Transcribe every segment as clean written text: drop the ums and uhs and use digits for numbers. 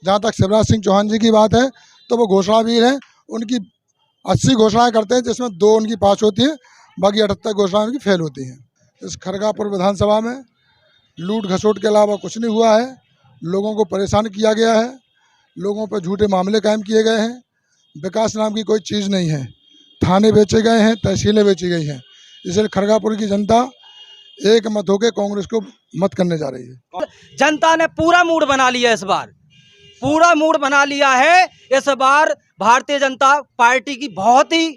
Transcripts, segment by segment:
जहाँ तक शिवराज सिंह चौहान जी की बात है तो वो घोषणावीर हैं। उनकी 80 घोषणाएं करते हैं जिसमें 2 उनकी पास होती हैं, बाकी 78 घोषणाएं उनकी फेल होती हैं। इस खड़गापुर विधानसभा में लूट घसोट के अलावा कुछ नहीं हुआ है। लोगों को परेशान किया गया है, लोगों पर झूठे मामले कायम किए गए हैं, विकास नाम की कोई चीज़ नहीं है। थाने बेचे गए हैं, तहसीलें बेची गई हैं। इसलिए खड़गापुर की जनता एक मत होकर कांग्रेस को मत करने जा रही है। जनता ने पूरा मूड बना लिया, इस बार पूरा मूड बना लिया है। इस बार भारतीय जनता पार्टी की बहुत ही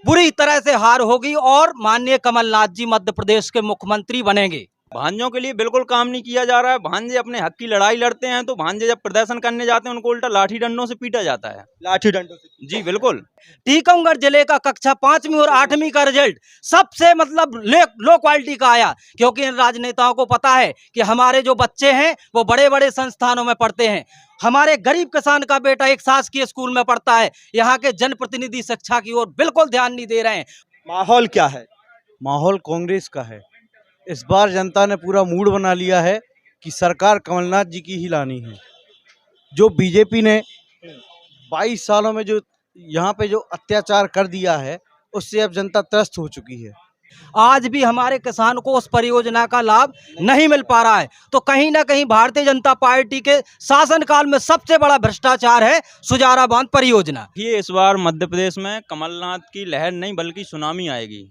बुरी तरह से हार होगी और माननीय कमलनाथ जी मध्य प्रदेश के मुख्यमंत्री बनेंगे। भांजों के लिए बिल्कुल काम नहीं किया जा रहा है। भांजे अपने हक की लड़ाई लड़ते हैं तो भांजे जब प्रदर्शन करने जाते हैं उनको उल्टा लाठी डंडों से पीटा जाता है। लाठी डंडों से? जी बिल्कुल। टीकमगढ़ जिले का कक्षा 5वीं और 8वीं का रिजल्ट सबसे मतलब लो क्वालिटी का आया, क्योंकि इन राजनेताओं को पता है कि हमारे जो बच्चे हैं वो बड़े बड़े संस्थानों में पढ़ते हैं। हमारे गरीब किसान का बेटा एक शासकीय स्कूल में पढ़ता है। यहाँ के जनप्रतिनिधि शिक्षा की ओर बिल्कुल ध्यान नहीं दे रहे हैं। माहौल क्या है? माहौल कांग्रेस का है। इस बार जनता ने पूरा मूड बना लिया है कि सरकार कमलनाथ जी की ही लानी है। जो बीजेपी ने 22 सालों में जो यहाँ पे जो अत्याचार कर दिया है उससे अब जनता त्रस्त हो चुकी है। आज भी हमारे किसान को उस परियोजना का लाभ नहीं मिल पा रहा है। तो कहीं ना कहीं भारतीय जनता पार्टी के शासनकाल में सबसे बड़ा भ्रष्टाचार है सुजारा बांध परियोजना। ये इस बार मध्य प्रदेश में कमलनाथ की लहर नहीं बल्कि सुनामी आएगी,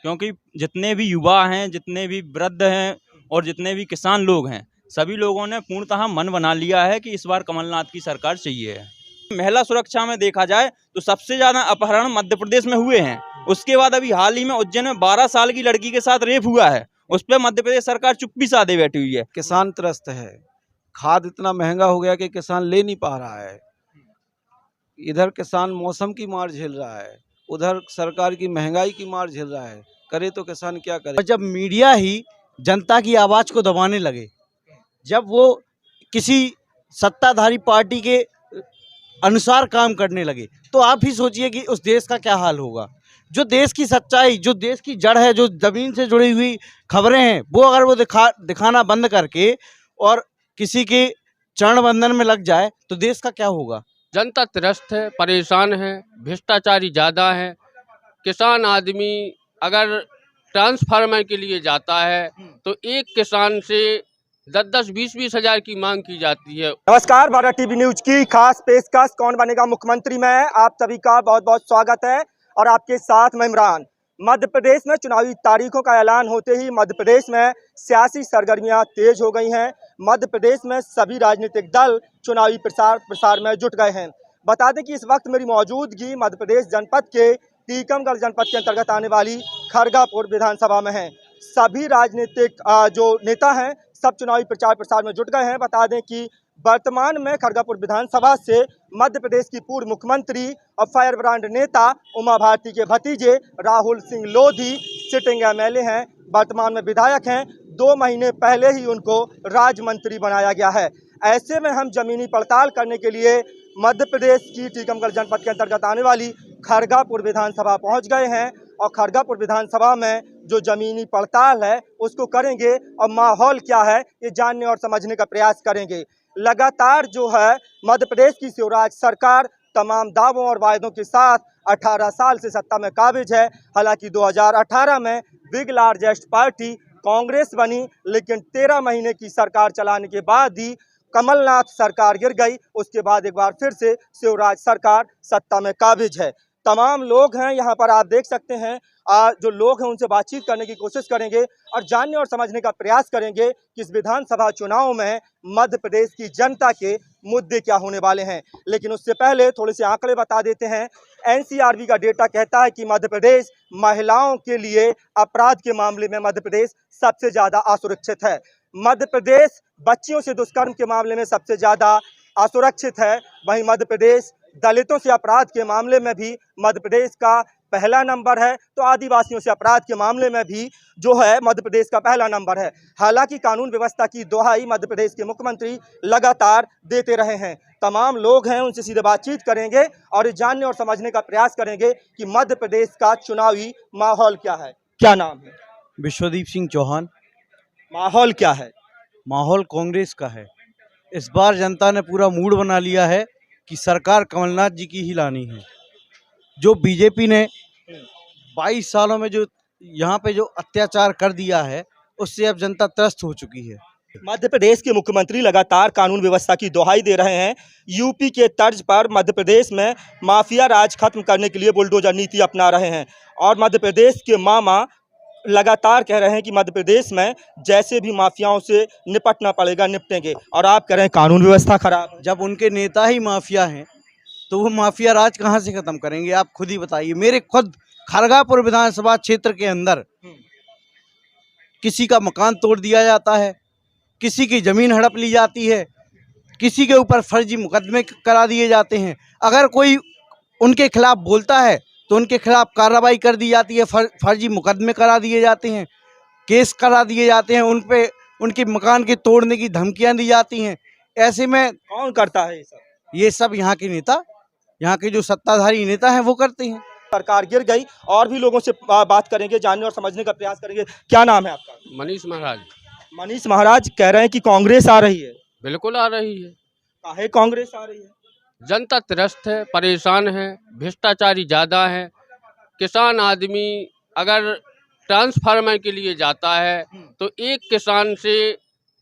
क्योंकि जितने भी युवा हैं, जितने भी वृद्ध हैं और जितने भी किसान लोग हैं, सभी लोगों ने पूर्णतः मन बना लिया है कि इस बार कमलनाथ की सरकार चाहिए है। महिला सुरक्षा में देखा जाए तो सबसे ज्यादा अपहरण मध्य प्रदेश में हुए हैं। उसके बाद अभी हाल ही में उज्जैन में 12 साल की लड़की के साथ रेप हुआ है। उस पर मध्य प्रदेश सरकार चुप्पी साधे बैठी हुई है। किसान त्रस्त है। खाद इतना महंगा हो गया कि किसान ले नहीं पा रहा है। इधर किसान मौसम की मार झेल रहा है, उधर सरकार की महंगाई की मार झेल रहा है। करे तो किसान क्या करे? जब मीडिया ही जनता की आवाज को दबाने लगे, जब वो किसी सत्ताधारी पार्टी के अनुसार काम करने लगे, तो आप ही सोचिए कि उस देश का क्या हाल होगा। जो देश की सच्चाई, जो देश की जड़ है, जो जमीन से जुड़ी हुई खबरें हैं, वो अगर वो दिखाना बंद करके और किसी के चरण बंधन में लग जाए तो देश का क्या होगा? जनता त्रस्त है, परेशान है, भ्रष्टाचारी ज़्यादा है। किसान आदमी अगर ट्रांसफार्मर के लिए जाता है तो एक किसान से 10-10, 20-20 हज़ार की मांग की जाती है। नमस्कार, भारत टीवी न्यूज की खास पेशकश कौन बनेगा मुख्यमंत्री में आप सभी का बहुत बहुत स्वागत है और आपके साथ मैं इमरान। मध्य प्रदेश में चुनावी तारीखों का ऐलान होते ही मध्य प्रदेश में सियासी सरगर्मियां तेज हो गई हैं। मध्य प्रदेश में सभी राजनीतिक दल चुनावी प्रसार में जुट गए हैं। बता दें कि इस वक्त मेरी मौजूदगी मध्य प्रदेश जनपद के टीकमगढ़ जनपद के अंतर्गत आने वाली खड़गापुर विधानसभा में है। सभी राजनीतिक जो नेता हैं सब चुनावी प्रसार में जुट गए हैं। बता दें कि वर्तमान में खड़गापुर विधानसभा से मध्य प्रदेश की पूर्व मुख्यमंत्री और फायर ब्रांड नेता उमा भारती के भतीजे राहुल सिंह लोधी सिटिंग एमएलए हैं, वर्तमान में विधायक हैं। 2 महीने पहले ही उनको राज्य मंत्री बनाया गया है। ऐसे में हम जमीनी पड़ताल करने के लिए मध्य प्रदेश की टीकमगढ़ जनपद के अंतर्गत आने वाली खड़गापुर विधानसभा पहुंच गए हैं और खड़गापुर विधानसभा में जो जमीनी पड़ताल है उसको करेंगे और माहौल क्या है ये जानने और समझने का प्रयास करेंगे। लगातार जो है मध्य प्रदेश की शिवराज सरकार तमाम दावों और वायदों के साथ 18 साल से सत्ता में काबिज है। हालांकि 2018 में बिग लार्जेस्ट पार्टी कांग्रेस बनी, लेकिन 13 महीने की सरकार चलाने के बाद ही कमलनाथ सरकार गिर गई। उसके बाद एक बार फिर से शिवराज सरकार सत्ता में काबिज है। तमाम लोग हैं यहाँ पर, आप देख सकते हैं। जो लोग हैं उनसे बातचीत करने की कोशिश करेंगे और जानने और समझने का प्रयास करेंगे कि इस विधानसभा चुनाव में मध्य प्रदेश की जनता के मुद्दे क्या होने वाले हैं। लेकिन उससे पहले थोड़े से आंकड़े बता देते हैं। एनसीआरबी का डेटा कहता है कि मध्य प्रदेश महिलाओं के लिए अपराध के मामले में मध्य प्रदेश सबसे ज़्यादा असुरक्षित है। मध्य प्रदेश बच्चियों से दुष्कर्म के मामले में सबसे ज़्यादा असुरक्षित है। वहीं मध्य प्रदेश दलितों से अपराध के मामले में भी मध्य प्रदेश का पहला नंबर है, तो आदिवासियों से अपराध के मामले में भी जो है मध्य प्रदेश का पहला नंबर है। हालांकि कानून व्यवस्था की दोहाई मध्य प्रदेश के मुख्यमंत्री लगातार देते रहे हैं। तमाम लोग हैं उनसे सीधे बातचीत करेंगे और जानने और समझने का प्रयास करेंगे कि मध्य प्रदेश का चुनावी माहौल क्या है। क्या नाम है? विश्वदीप सिंह चौहान। माहौल क्या है? माहौल कांग्रेस का है। इस बार जनता ने पूरा मूड बना लिया है कि सरकार कमलनाथ जी की ही लानी है। जो बीजेपी ने 22 सालों में जो यहाँ पे जो अत्याचार कर दिया है, उससे अब जनता त्रस्त हो चुकी है। मध्य प्रदेश के मुख्यमंत्री लगातार कानून व्यवस्था की दोहाई दे रहे हैं। यूपी के तर्ज पर मध्य प्रदेश में माफिया राज खत्म करने के लिए बुलडोजर नीति अपना रहे हैं और मध्य प्रदेश के मामा लगातार कह रहे हैं कि मध्य प्रदेश में जैसे भी माफियाओं से निपटना पड़ेगा, निपटेंगे। और आप कह रहे हैं कानून व्यवस्था खराब है। जब उनके नेता ही माफिया हैं तो वो माफिया राज कहाँ से खत्म करेंगे? आप खुद ही बताइए। मेरे खुद खरगापुर विधानसभा क्षेत्र के अंदर किसी का मकान तोड़ दिया जाता है, किसी की जमीन हड़प ली जाती है, किसी के ऊपर फर्जी मुकदमे करा दिए जाते हैं। अगर कोई उनके खिलाफ बोलता है तो उनके खिलाफ कार्रवाई कर दी जाती है, फर्जी मुकदमे करा दिए जाते हैं, केस करा दिए जाते हैं, उन पे उनके मकान के तोड़ने की धमकियां दी जाती हैं। ऐसे में कौन करता है ये सब यहाँ के नेता, यहाँ के जो सत्ताधारी नेता हैं वो करते हैं। सरकार गिर गई। और भी लोगों से बात करेंगे, जानने और समझने का प्रयास करेंगे। क्या नाम है आपका? मनीष महाराज। मनीष महाराज कह रहे हैं कि कांग्रेस आ रही है। बिल्कुल आ रही है। काहे कांग्रेस आ रही है? जनता त्रस्त है, परेशान है, भ्रष्टाचारी ज़्यादा है। किसान आदमी अगर ट्रांसफार्मर के लिए जाता है तो एक किसान से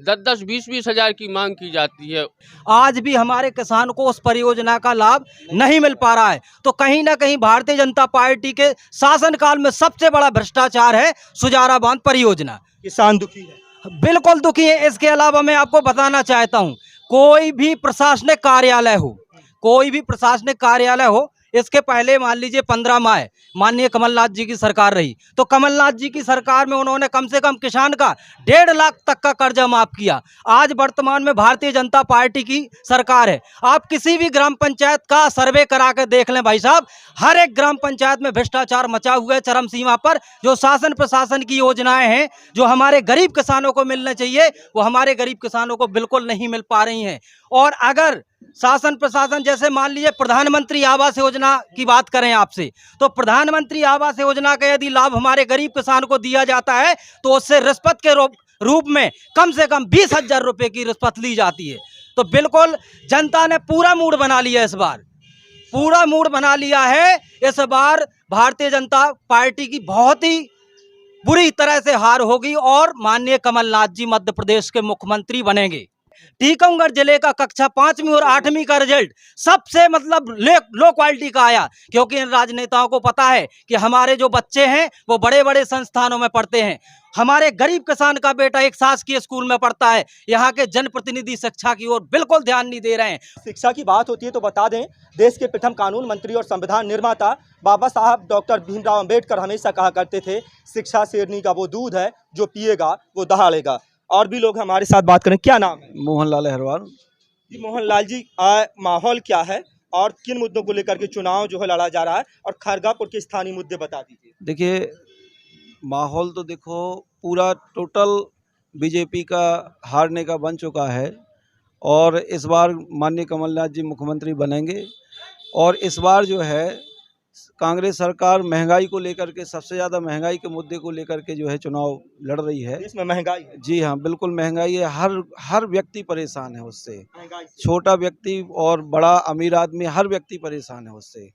10-10, 20-20 हज़ार की मांग की जाती है। आज भी हमारे किसान को उस परियोजना का लाभ नहीं मिल पा रहा है। तो कहीं ना कहीं भारतीय जनता पार्टी के शासनकाल में सबसे बड़ा भ्रष्टाचार है सुजारा बांध परियोजना। किसान दुखी है। बिल्कुल दुखी है। इसके अलावा मैं आपको बताना चाहता हूं, कोई भी प्रशासनिक कार्यालय हो, कोई भी प्रशासनिक कार्यालय हो, इसके पहले मान लीजिए 15 माह माननीय कमलनाथ जी की सरकार रही, तो कमलनाथ जी की सरकार में उन्होंने कम से कम किसान का 1.5 लाख तक का कर्जा माफ किया। आज वर्तमान में भारतीय जनता पार्टी की सरकार है। आप किसी भी ग्राम पंचायत का सर्वे करा के देख लें भाई साहब, हर एक ग्राम पंचायत में भ्रष्टाचार मचा हुआ है चरम सीमा पर। जो शासन प्रशासन की योजनाएं हैं जो हमारे गरीब किसानों को मिलना चाहिए, वो हमारे गरीब किसानों को बिल्कुल नहीं मिल पा रही हैं। और अगर शासन प्रशासन, जैसे मान लीजिए प्रधानमंत्री आवास योजना की बात करें आपसे, तो प्रधानमंत्री आवास योजना का यदि लाभ हमारे गरीब किसान को दिया जाता है तो उससे रिश्वत के रूप में कम से कम 20,000 रुपए की रिश्वत ली जाती है। तो बिल्कुल जनता ने पूरा मूड बना लिया, इस बार पूरा मूड बना लिया है। इस बार भारतीय जनता पार्टी की बहुत ही बुरी तरह से हार होगी और माननीय कमलनाथ जी मध्य प्रदेश के मुख्यमंत्री बनेंगे। टीकमगढ़ जिले का कक्षा 5वीं और 8वीं का रिजल्ट सबसे मतलब लो क्वालिटी का आया, क्योंकि इन राजनेताओं को पता है कि हमारे जो बच्चे हैं वो बड़े बड़े संस्थानों में पढ़ते हैं। हमारे गरीब किसान का बेटा एक शासकीय स्कूल में पढ़ता है। यहाँ के जनप्रतिनिधि शिक्षा की ओर बिल्कुल ध्यान नहीं दे रहे हैं। शिक्षा की बात होती है तो बता दें, देश के प्रथम कानून मंत्री और संविधान निर्माता बाबा साहब डॉक्टर भीमराव अंबेडकर हमेशा कहा करते थे, शिक्षा शेरनी का वो दूध है जो पिएगा वो दहाड़ेगा। और भी लोग हमारे साथ बात करें। क्या नाम है? मोहनलाल अहिरवार। जी मोहनलाल जी, माहौल क्या है और किन मुद्दों को लेकर के चुनाव जो है लड़ा जा रहा है, और खरगापुर के स्थानीय मुद्दे बता दीजिए। देखिए, माहौल तो देखो पूरा टोटल बीजेपी का हारने का बन चुका है और इस बार माननीय कमलनाथ जी मुख्यमंत्री बनेंगे। और इस बार जो है कांग्रेस सरकार महंगाई को लेकर के, सबसे ज़्यादा महंगाई के मुद्दे को लेकर के जो है चुनाव लड़ रही है। देश में महंगाई है। जी हाँ, बिल्कुल महंगाई है। हर व्यक्ति परेशान है उससे, महंगाई से। छोटा व्यक्ति और बड़ा अमीर आदमी, हर व्यक्ति परेशान है उससे।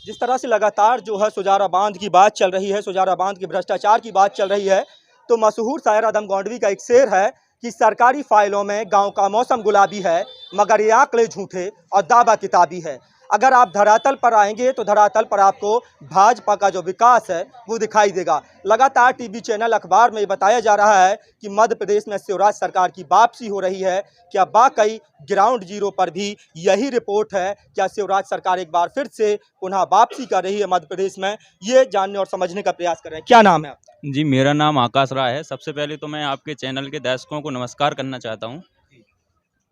जिस तरह से लगातार जो है सुजारा बांध की बात चल रही है, सुजारा बांध के भ्रष्टाचार की बात चल रही है, तो मशहूर शायर आदम गौंडवी का एक शेर है कि सरकारी फाइलों में गांव का मौसम गुलाबी है, मगर ये आंकड़े झूठे और दावा किताबी है। अगर आप धरातल पर आएंगे तो धरातल पर आपको भाजपा का जो विकास है वो दिखाई देगा। लगातार टीवी चैनल, अखबार में बताया जा रहा है कि मध्य प्रदेश में शिवराज सरकार की वापसी हो रही है। क्या वाकई ग्राउंड जीरो पर भी यही रिपोर्ट है? क्या शिवराज सरकार एक बार फिर से पुनः वापसी कर रही है मध्य प्रदेश में? ये जानने और समझने का प्रयास कर रहे हैं। क्या नाम है आपका? जी, मेरा नाम आकाश राय है। सबसे पहले तो मैं आपके चैनल के दर्शकों को नमस्कार करना चाहता हूँ।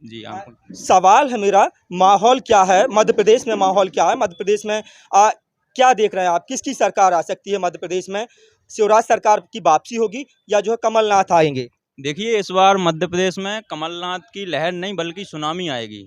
जी, आपको सवाल है मेरा, माहौल क्या है मध्य प्रदेश में? माहौल क्या है मध्य प्रदेश में? क्या देख रहे हैं आप? किसकी सरकार आ सकती है मध्य प्रदेश में? शिवराज सरकार की वापसी होगी या जो है कमलनाथ आएंगे? देखिए, इस बार मध्य प्रदेश में कमलनाथ की लहर नहीं बल्कि सुनामी आएगी,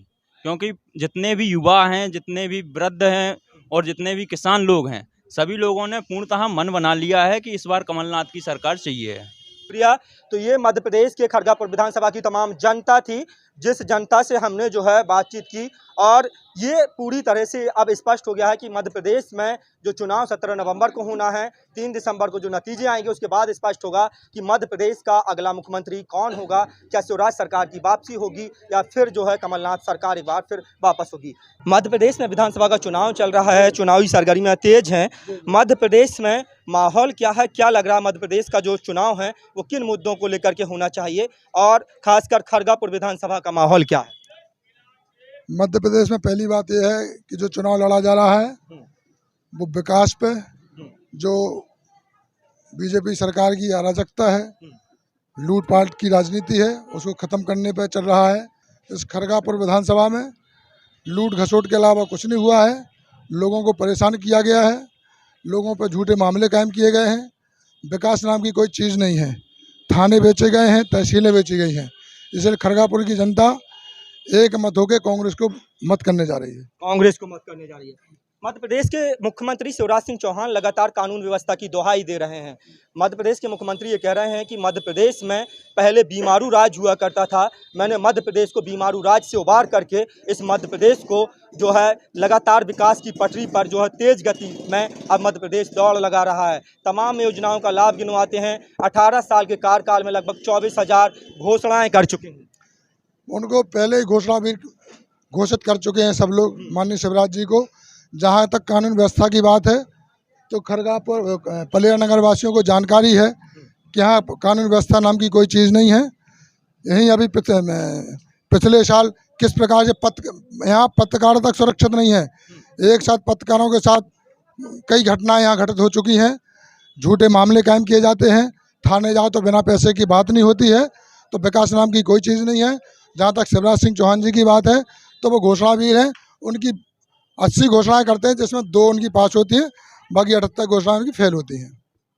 क्योंकि जितने भी युवा हैं, जितने भी वृद्ध हैं और जितने भी किसान लोग हैं, सभी लोगों ने पूर्णतः मन बना लिया है कि इस बार कमलनाथ की सरकार चाहिए है। प्रिया, तो ये मध्य प्रदेश के खरगापुर विधानसभा की तमाम जनता थी जिस जनता से हमने जो है बातचीत की, और ये पूरी तरह से अब स्पष्ट हो गया है कि मध्य प्रदेश में जो चुनाव 17 नवंबर को होना है, 3 दिसंबर को जो नतीजे आएंगे उसके बाद स्पष्ट होगा कि मध्य प्रदेश का अगला मुख्यमंत्री कौन होगा। क्या शिवराज सरकार की वापसी होगी या फिर जो है कमलनाथ सरकार एक बार फिर वापस होगी। मध्य प्रदेश में विधानसभा का चुनाव चल रहा है, चुनावी सरगर्मियाँ तेज हैं। मध्य प्रदेश में माहौल क्या है, क्या लग रहा है, मध्य प्रदेश का जो चुनाव है वो किन मुद्दों को लेकर के होना चाहिए, और खासकर खरगापुर विधानसभा का माहौल क्या है। मध्य प्रदेश में पहली बात यह है कि जो चुनाव लड़ा जा रहा है वो विकास पे, जो बीजेपी सरकार की अराजकता है, लूटपाट की राजनीति है, उसको ख़त्म करने पे चल रहा है। इस खरगापुर विधानसभा में लूट घसोट के अलावा कुछ नहीं हुआ है। लोगों को परेशान किया गया है, लोगों पर झूठे मामले कायम किए गए हैं। विकास नाम की कोई चीज़ नहीं है। थाने बेचे गए हैं, तहसीलें बेची गई हैं। इसलिए खरगापुर की जनता एक मत होकर कांग्रेस को मत करने जा रही है। कांग्रेस को मत करने जा रही है। मध्य प्रदेश के मुख्यमंत्री शिवराज सिंह चौहान लगातार कानून व्यवस्था की दोहाई दे रहे हैं। मध्य प्रदेश के मुख्यमंत्री ये कह रहे हैं कि मध्य प्रदेश में पहले बीमारू राज हुआ करता था, मैंने मध्य प्रदेश को बीमारू राज से उबार करके इस मध्य प्रदेश को जो है लगातार विकास की पटरी पर जो है तेज गति में अब मध्य प्रदेश दौड़ लगा रहा है। तमाम योजनाओं का लाभ गिनवाते हैं। 18 साल के कार्यकाल में लगभग 24,000 घोषणाएँ कर चुके हैं। उनको पहले ही घोषित कर चुके हैं सब लोग, माननीय शिवराज जी को। जहाँ तक कानून व्यवस्था की बात है तो खरगापुर पलेरा नगर वासियों को जानकारी है कि यहाँ कानून व्यवस्था नाम की कोई चीज़ नहीं है। यहीं अभी पिछले साल किस प्रकार से यहाँ पत्रकारिता सुरक्षित नहीं है। एक साथ पत्रकारों के साथ कई घटनाएं यहाँ घटित हो चुकी हैं। झूठे मामले कायम किए जाते हैं। थाने जाओ तो बिना पैसे की बात नहीं होती है। तो विकास नाम की कोई चीज़ नहीं है। जहाँ तक शिवराज सिंह चौहान जी की बात है तो वो घोषणावीर हैं। उनकी 80 घोषणाएं करते हैं जिसमें 2 उनकी पास होती हैं, बाकी 78 घोषणाएं उनकी फेल होती हैं।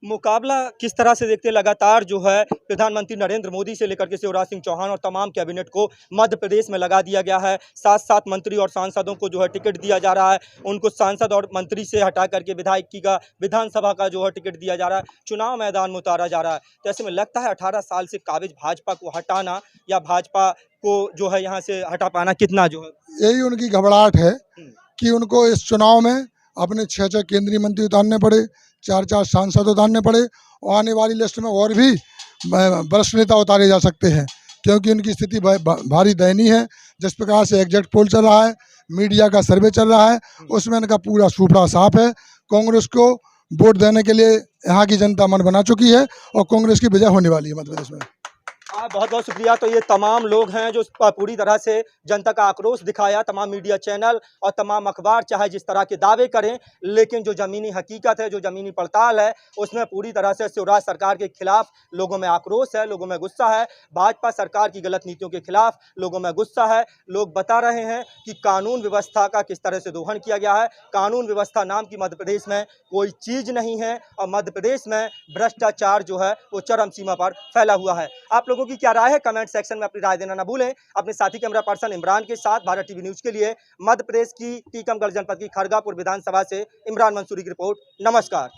मुकाबला किस तरह से देखते हैं? लगातार जो है प्रधानमंत्री नरेंद्र मोदी से लेकर के शिवराज सिंह चौहान और तमाम कैबिनेट को मध्य प्रदेश में लगा दिया गया है। 7 मंत्री और सांसदों को जो है टिकट दिया जा रहा है। उनको सांसद और मंत्री से हटा करके विधायकी का, विधानसभा का जो है टिकट दिया जा रहा है। चुनाव मैदान में उतारा जा रहा है। तो ऐसे में लगता है 18 साल से काबिज भाजपा को हटाना या भाजपा को जो है यहाँ से हटा पाना कितना जो है, यही उनकी घबराहट है कि उनको इस चुनाव में अपने 6 केंद्रीय मंत्री उतारने पड़े, 4 सांसद उतारने पड़े, और आने वाली लिस्ट में और भी वरिष्ठ नेता उतारे जा सकते हैं, क्योंकि उनकी स्थिति भारी दयनीय है। जिस प्रकार से एग्जिट पोल चल रहा है, मीडिया का सर्वे चल रहा है, उसमें इनका पूरा सूपड़ा साफ है। कांग्रेस को वोट देने के लिए यहाँ की जनता मन बना चुकी है और कांग्रेस की विजय होने वाली है मध्य प्रदेश में। बहुत बहुत शुक्रिया। तो ये तमाम लोग हैं जो पूरी तरह से जनता का आक्रोश दिखाया। तमाम मीडिया चैनल और तमाम अखबार चाहे जिस तरह के दावे करें, लेकिन जो ज़मीनी हकीकत है, जो ज़मीनी पड़ताल है, उसमें पूरी तरह से शिवराज सरकार के खिलाफ लोगों में आक्रोश है, लोगों में गुस्सा है। भाजपा सरकार की गलत नीतियों के खिलाफ लोगों में गुस्सा है। लोग बता रहे हैं कि कानून व्यवस्था का किस तरह से दोहन किया गया है। कानून व्यवस्था नाम की मध्य प्रदेश में कोई चीज़ नहीं है और मध्य प्रदेश में भ्रष्टाचार जो है वो चरम सीमा पर फैला हुआ है। आप लोगों की क्या राय है? कमेंट सेक्शन में अपनी राय देना ना भूलें। अपने साथी कैमरा पर्सन इमरान के साथ भारत टीवी न्यूज़ के लिए मध्य प्रदेश की टीकमगढ़ जनपद की खरगापुर विधानसभा से इमरान मंसूरी की रिपोर्ट। नमस्कार।